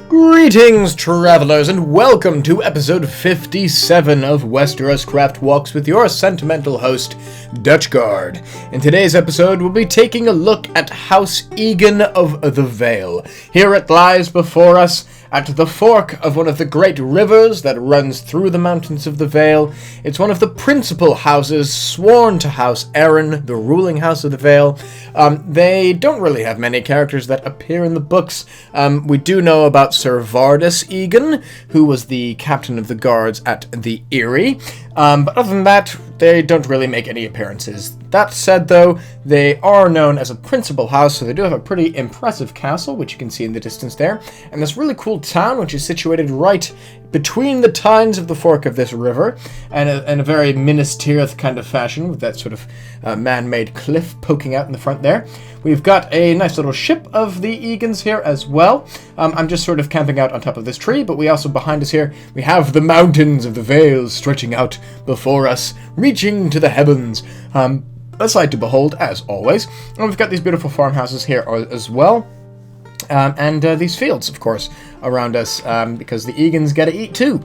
Greetings, travelers, and welcome to episode 57 of WesterosCraft Walks with your sentimental host, Dutchguard. In today's episode, we'll be taking a look at House Egan of the Vale. Here it lies before us, at the fork of one of the great rivers that runs through the mountains of the Vale. It's one of the principal houses sworn to House Egen, the ruling house of the Vale. They don't really have many characters that appear in the books. We do know about Sir Vardis Egan, who was the captain of the guards at the Eyrie. But other than that, they don't really make any appearances. That said, though, they are known as a principal house, so they do have a pretty impressive castle, which you can see in the distance there, and this really cool town, which is situated right between the tines of the fork of this river, and in a very Minas Tirith kind of fashion, with that sort of man-made cliff poking out in the front there. We've got a nice little ship of the Egans here as well. I'm just sort of camping out on top of this tree, but we also, behind us here, we have the mountains of the Vale stretching out before us, reaching to the heavens. A sight to behold, as always. And we've got these beautiful farmhouses here as well. And these fields, of course, around us, because the Egans gotta eat too.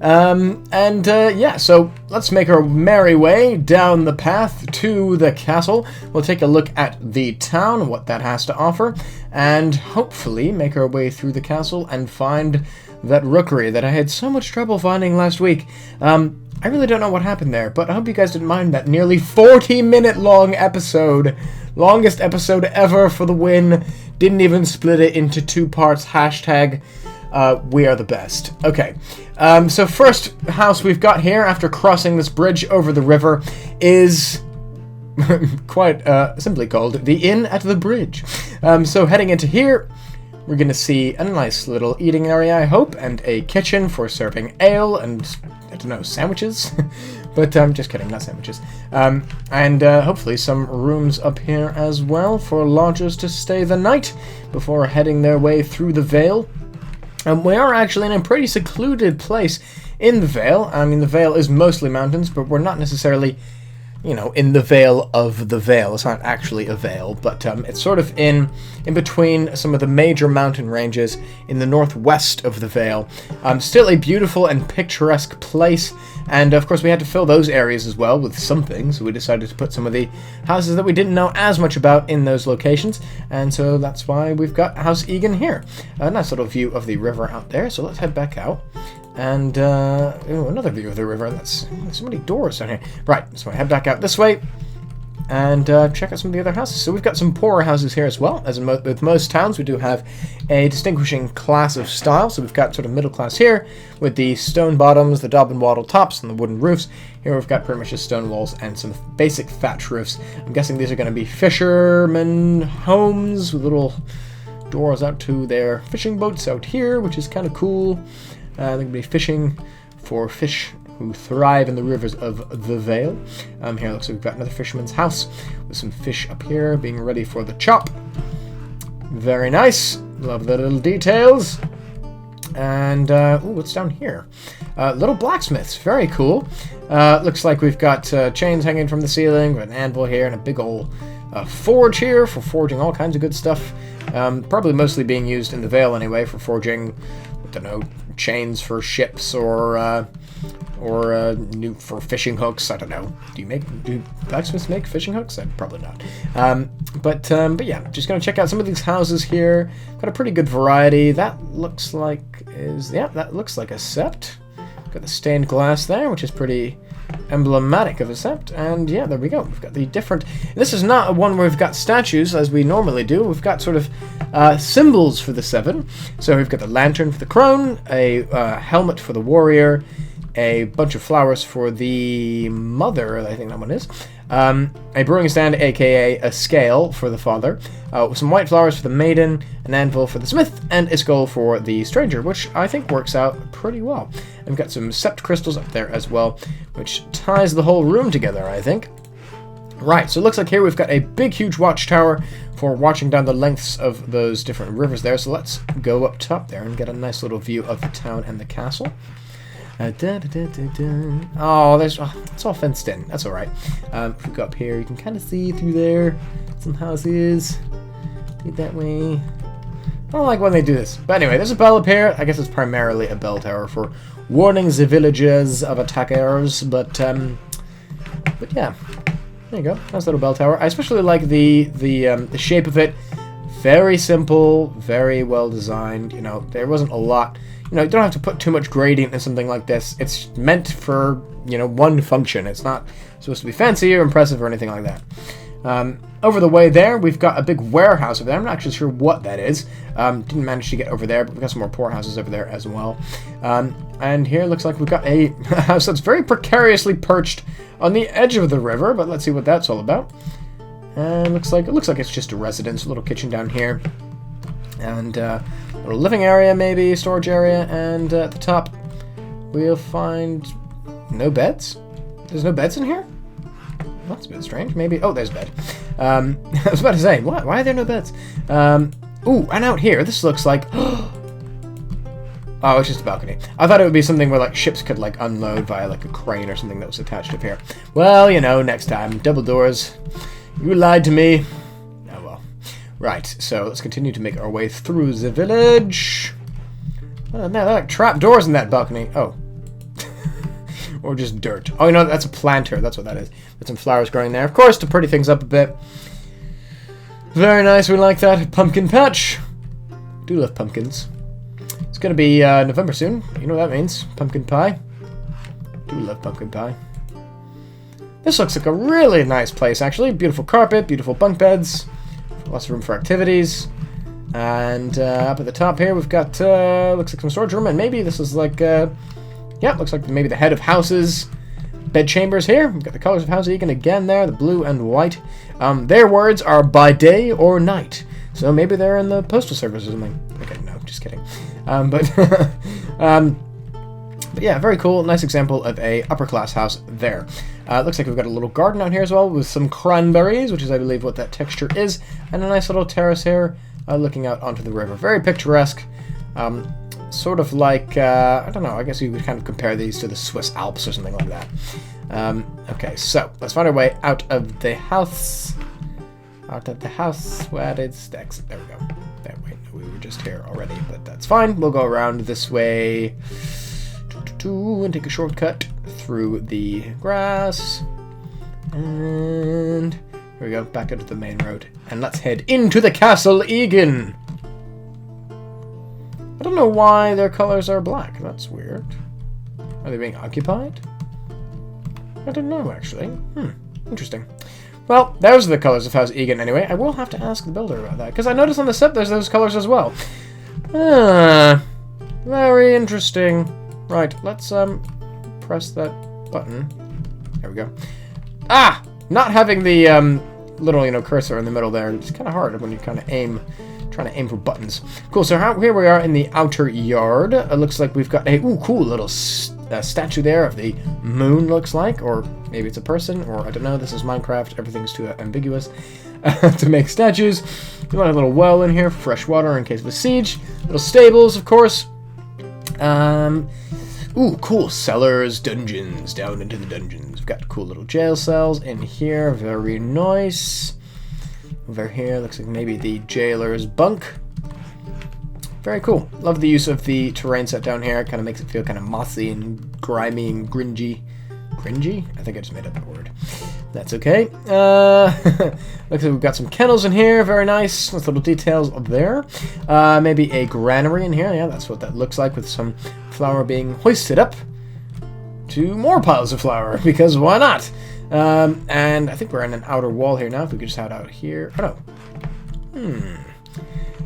Yeah, so let's make our merry way down the path to the castle. We'll take a look at the town, what that has to offer, and hopefully make our way through the castle and find that rookery that I had so much trouble finding last week. I really don't know what happened there, but I hope you guys didn't mind that nearly 40-minute long episode. Longest episode ever for the win. Didn't even split it into two parts. Hashtag, we are the best. Okay, so first house we've got here after crossing this bridge over the river is quite simply called the Inn at the Bridge. So heading into here, we're going to see a nice little eating area, I hope, and a kitchen for serving ale and, I don't know, sandwiches? But just kidding, not sandwiches. And hopefully some rooms up here as well for lodgers to stay the night before heading their way through the Vale. We are actually in a pretty secluded place in the Vale. I mean, the Vale is mostly mountains, but we're not necessarily, in the Vale of the Vale. It's not actually a vale, but it's sort of in between some of the major mountain ranges in the northwest of the Vale. Still a beautiful and picturesque place, and of course we had to fill those areas as well with something, so we decided to put some of the houses that we didn't know as much about in those locations, and so that's why we've got House Egan here. A nice little view of the river out there, so let's head back out. And, another view of the river. That's so many doors down here. Right, so I head back out this way and check out some of the other houses. So we've got some poorer houses here as well. As with most towns, we do have a distinguishing class of style. So we've got sort of middle class here with the stone bottoms, the daub and wattle tops, and the wooden roofs. Here we've got pretty much just stone walls and some basic thatch roofs. I'm guessing these are going to be fishermen homes with little doors out to their fishing boats out here, which is kind of cool. They're going to be fishing for fish who thrive in the rivers of the Vale. Here looks like we've got another fisherman's house with some fish up here being ready for the chop. Very nice. Love the little details. And, what's down here? Little blacksmiths. Very cool. Looks like we've got chains hanging from the ceiling, with an anvil here, and a big old forge here for forging all kinds of good stuff. Probably mostly being used in the Vale anyway for forging, I don't know, chains for ships or for fishing hooks. I don't know. Do blacksmiths make fishing hooks? Probably not. But yeah, just gonna check out some of these houses here. Got a pretty good variety. That looks like a sept. Got the stained glass there, which is pretty emblematic of a sept, and yeah, there we go. We've got the different. This is not a one where we've got statues as we normally do. We've got sort of symbols for the seven. So we've got the lantern for the crone, a helmet for the warrior, a bunch of flowers for the mother, I think that one is, a brewing stand, aka a scale, for the father, some white flowers for the maiden, an anvil for the smith, and a skull for the stranger, which I think works out pretty well. And we've got some sept crystals up there as well, which ties the whole room together, I think. Right, so it looks like here we've got a big, huge watchtower for watching down the lengths of those different rivers there, so let's go up top there and get a nice little view of the town and the castle. Oh, it's all fenced in. That's all right. If we go up here, you can kind of see through there some houses. That way. I don't like when they do this. But anyway, there's a bell up here. I guess it's primarily a bell tower for warning the villagers of attackers. But yeah, there you go. Nice little bell tower. I especially like the shape of it. Very simple, very well designed. You know, there wasn't a lot. You know, you don't have to put too much gradient in something like this. It's meant for, you know, one function. It's not supposed to be fancy or impressive or anything like that. Over the way there, we've got a big warehouse over there. I'm not actually sure what that is. Didn't manage to get over there, but we've got some more poorhouses over there as well. And here looks like we've got a house that's very precariously perched on the edge of the river, but let's see what that's all about. And it looks like it's just a residence, a little kitchen down here. And a little living area, maybe, storage area, and at the top we'll find no beds. There's no beds in here? That's a bit strange. Maybe. Oh, there's a bed. I was about to say, what? Why are there no beds? Ooh, and out here, this looks like. Oh, it's just a balcony. I thought it would be something where like ships could like unload via like a crane or something that was attached up here. Well, you know, next time, double doors. You lied to me. Oh well. Right. So let's continue to make our way through the village. Oh, man, there are like trap doors in that balcony. Oh. Or just dirt. Oh, you know, that's a planter. That's what that is. Got some flowers growing there. Of course, to pretty things up a bit. Very nice. We like that. Pumpkin patch. Do love pumpkins. It's going to be November soon. You know what that means. Pumpkin pie. Do love pumpkin pie. This looks like a really nice place, actually. Beautiful carpet, beautiful bunk beds. Lots of room for activities. And up at the top here, we've got, looks like some storage room. And maybe this is like... yeah, looks like maybe the head of house's bed chambers here. We've got the colors of House Egan again there, the blue and white. Their words are by day or night. So maybe they're in the postal service or something. Okay, no, just kidding. But yeah, very cool. Nice example of a upper class house there. Looks like we've got a little garden out here as well with some cranberries, which is, I believe, what that texture is. And a nice little terrace here looking out onto the river. Very picturesque. Sort of like, I don't know, I guess you would kind of compare these to the Swiss Alps or something like that. Okay, so let's find our way out of the house. Out of the house. Where is the exit? There we go. There, wait, no, we were just here already, but that's fine. We'll go around this way and take a shortcut through the grass. And here we go, back out to the main road. And let's head into the castle Egan. I don't know why their colors are black. That's weird. Are they being occupied? I don't know, actually. Interesting. Well, those are the colors of House Egan anyway. I will have to ask the builder about that, because I noticed on the set there's those colors as well. Very interesting. Right, let's press that button. There we go. Ah! Not having the little, you know, cursor in the middle there. It's kind of hard when you kind of trying to aim for buttons. Cool, so here we are in the outer yard. It looks like we've got a cool little statue there of the moon, looks like, or maybe it's a person, or I don't know. This is Minecraft. Everything's too ambiguous to make statues. You want a little well in here for fresh water in case of a siege. Little stables, of course. Cool cellars, dungeons, down into the dungeons. We've got cool little jail cells in here. Very nice. Over here, looks like maybe the jailer's bunk. Very cool. Love the use of the terrain set down here. It kind of makes it feel kind of mossy and grimy and gringy. Gringy? I think I just made up that word. That's okay. Looks like we've got some kennels in here. Very nice. Nice little details up there. Maybe a granary in here. Yeah, that's what that looks like, with some flour being hoisted up to more piles of flour, because why not? And I think we're in an outer wall here now. If we could just head out here. Oh, no.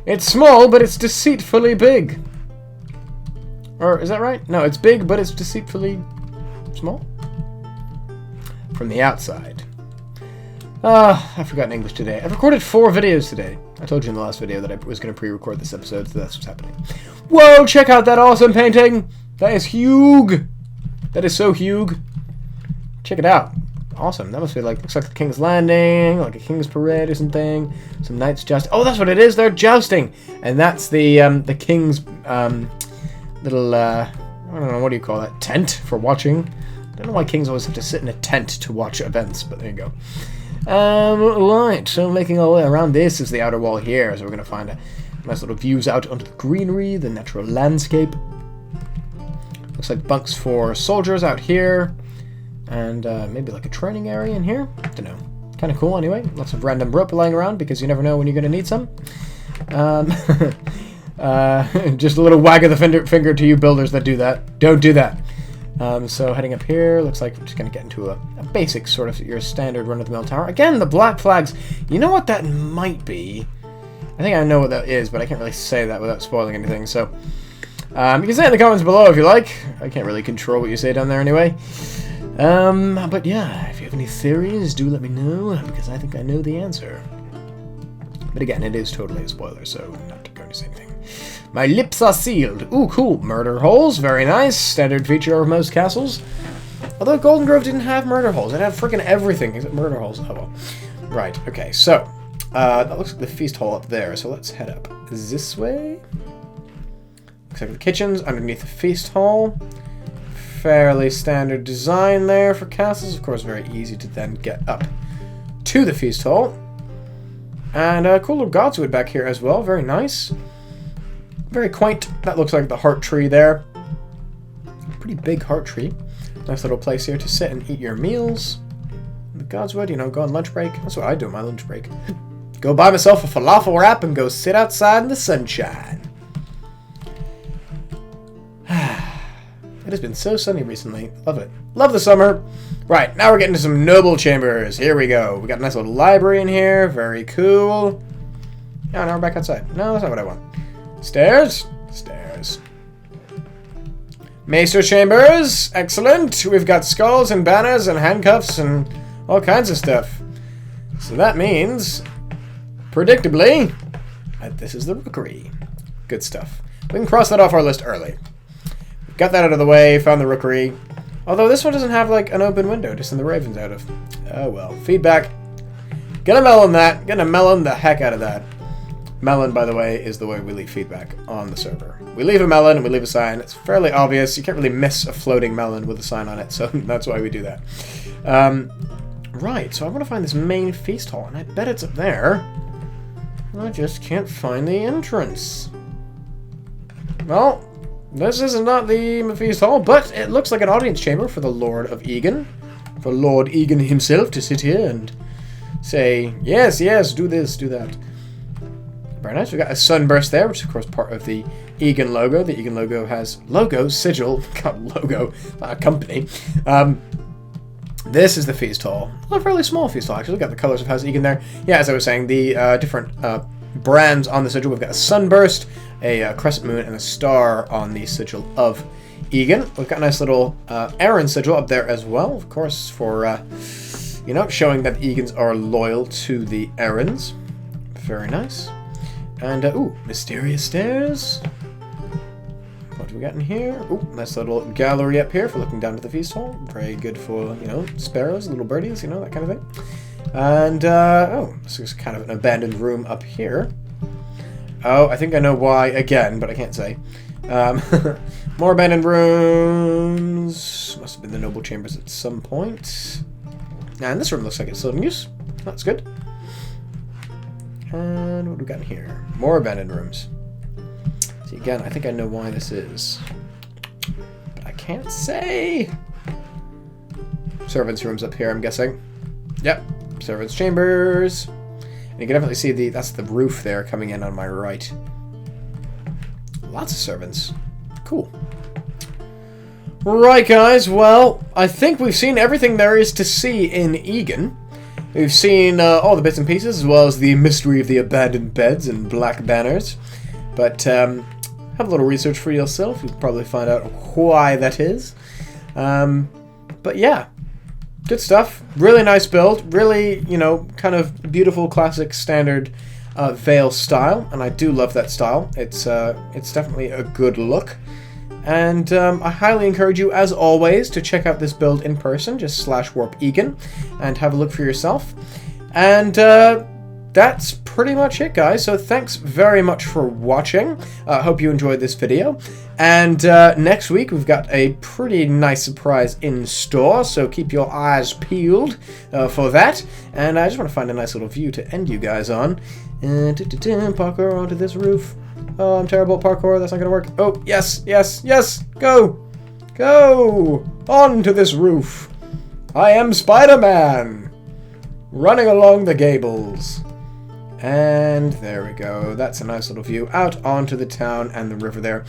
It's small, but it's deceitfully big. Or, is that right? No, it's big, but it's deceitfully small? From the outside. I've forgotten English today. I've recorded 4 videos today. I told you in the last video that I was going to pre-record this episode, so that's what's happening. Whoa, check out that awesome painting! That is huge! That is so huge. Check it out. Awesome. That must be like, looks like the King's Landing, like a King's Parade or something. Some knights jousting. Oh, that's what it is. They're jousting. And that's the King's little, I don't know, what do you call that? Tent for watching. I don't know why kings always have to sit in a tent to watch events, but there you go. Right, so making our way around, this is the outer wall here, so we're going to find a Nice little views out onto the greenery, the natural landscape. Looks like bunks for soldiers out here. And maybe like a training area in here? Don't know. Kind of cool anyway. Lots of random rope lying around because you never know when you're going to need some. Just a little wag of the finger to you builders that do that. Don't do that. So heading up here, looks like we're just going to get into a basic sort of your standard run-of-the-mill tower. Again, the black flags. You know what that might be? I think I know what that is, but I can't really say that without spoiling anything. So you can say in the comments below if you like. I can't really control what you say down there anyway. But yeah, if you have any theories, do let me know, because I think I know the answer. But again, it is totally a spoiler, so I'm not going to say anything. My lips are sealed. Ooh, cool. Murder holes. Very nice. Standard feature of most castles. Although Golden Grove didn't have murder holes. It had freaking everything except murder holes. Oh well. Right, okay, so that looks like the feast hall up there, so let's head up this way. Looks like the kitchen's underneath the feast hall. Fairly standard design there for castles. Of course, very easy to then get up to the feast hall. And a cool little godswood back here as well. Very nice. Very quaint. That looks like the heart tree there. Pretty big heart tree. Nice little place here to sit and eat your meals. The godswood, you know, go on lunch break. That's what I do on my lunch break. Go buy myself a falafel wrap and go sit outside in the sunshine. It has been so sunny recently. Love it. Love the summer. Right, now we're getting to some noble chambers. Here we go. We got a nice little library in here. Very cool. Oh, now we're back outside. No, that's not what I want. Stairs. Stairs. Maester chambers. Excellent. We've got skulls and banners and handcuffs and all kinds of stuff. So that means, predictably, that this is the rookery. Good stuff. We can cross that off our list early. Got that out of the way, found the rookery. Although this one doesn't have like an open window to send the ravens out of. Oh well. Feedback. Gonna melon that. Gonna melon the heck out of that. Melon, by the way, is the way we leave feedback on the server. We leave a melon and we leave a sign. It's fairly obvious. You can't really miss a floating melon with a sign on it, so that's why we do that. Right, so I want to find this main feast hall, and I bet it's up there. I just can't find the entrance. Well, this is not the feast hall, but it looks like an audience chamber for the Lord of Egan. For Lord Egan himself to sit here and say, yes, yes, do this, do that. Very nice. We've got a sunburst there, which is, of course, part of the Egan logo. The Egan logo has logo, sigil, logo, company. This is the feast hall. A fairly small feast hall, actually. Look at the colors of House Egan there. Yeah, as I was saying, the different brands on the sigil. We've got a sunburst, a crescent moon, and a star on the sigil of Egan. We've got a nice little Aaron sigil up there as well, of course, for, you know, showing that Egans are loyal to the Aarons. Very nice. And, ooh, mysterious stairs. What do we got in here? Ooh, nice little gallery up here for looking down to the feast hall. Very good for, you know, sparrows, little birdies, you know, that kind of thing. And, oh, this is kind of an abandoned room up here. Oh, I think I know why again, but I can't say. More abandoned rooms. Must have been the noble chambers at some point. And this room looks like it's still in use. That's good. And what do we got in here? More abandoned rooms. See, again, I think I know why this is. But I can't say. Servants' rooms up here, I'm guessing. Yep. Servants' chambers. And you can definitely see that's the roof there coming in on my right. Lots of servants. Cool. Right, guys. Well, I think we've seen everything there is to see in Egan. We've seen all the bits and pieces, as well as the mystery of the abandoned beds and black banners. But have a little research for yourself. You'll probably find out why that is. But yeah, good stuff. Really nice build. Really, you know, kind of beautiful, classic, standard Vale style. And I do love that style. It's definitely a good look. And I highly encourage you, as always, to check out this build in person. Just /warp Egan and have a look for yourself. And that's pretty much it, guys. So thanks very much for watching. Hope you enjoyed this video. And next week, we've got a pretty nice surprise in store, so keep your eyes peeled for that. And I just want to find a nice little view to end you guys on. Parkour onto this roof. Oh, I'm terrible at parkour. That's not going to work. Oh, yes, yes, yes. Go. Go. Onto this roof. I am Spider-Man. Running along the gables. And there we go. That's a nice little view out onto the town and the river there.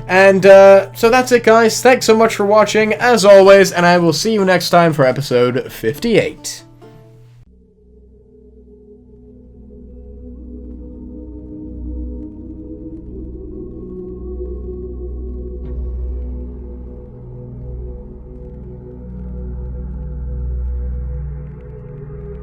And so that's it, guys. Thanks so much for watching, as always, and I will see you next time for episode 58.